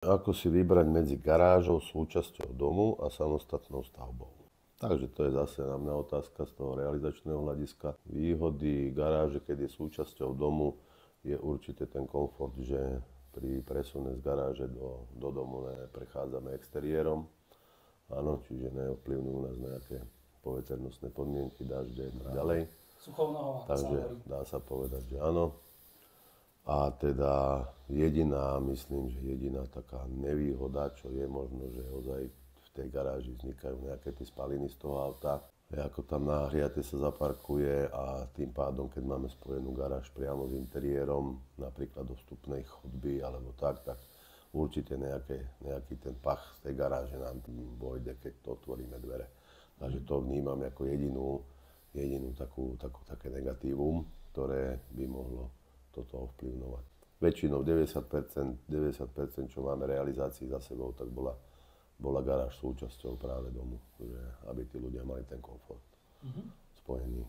Ako si vybrať medzi garážou, súčasťou domu a samostatnou stavbou. Takže to je zase na mňa otázka z toho realizačného hľadiska. Výhody garáže, keď je súčasťou domu, je určite ten komfort, že pri presune z garáže do domu neprechádzame exteriérom. Áno, čiže neovplyvňujú nás nejaké poveternostné podmienky, dažde a tak ďalej. Suchou nohou, ako sa Takže hovorí. dá sa povedať, že áno. A teda myslím, že jediná taká nevýhoda, čo je možno, že ozaj v tej garáži vznikajú nejaké tie spaliny z toho auta. Ako tam nahriate sa zaparkuje a tým pádom, keď máme spojenú garáž priamo s interiérom, napríklad do vstupnej chodby alebo tak určite nejaký ten pach z tej garáže nám vojde, keď to otvoríme dvere. Takže to vnímam ako jedinú také negatívum, ktoré by mohlo toto ovplyvňovať. Väčšinou 90%, čo máme realizácií za sebou, tak bola garáž súčasťou práve domu, že aby tí ľudia mali ten komfort spojený.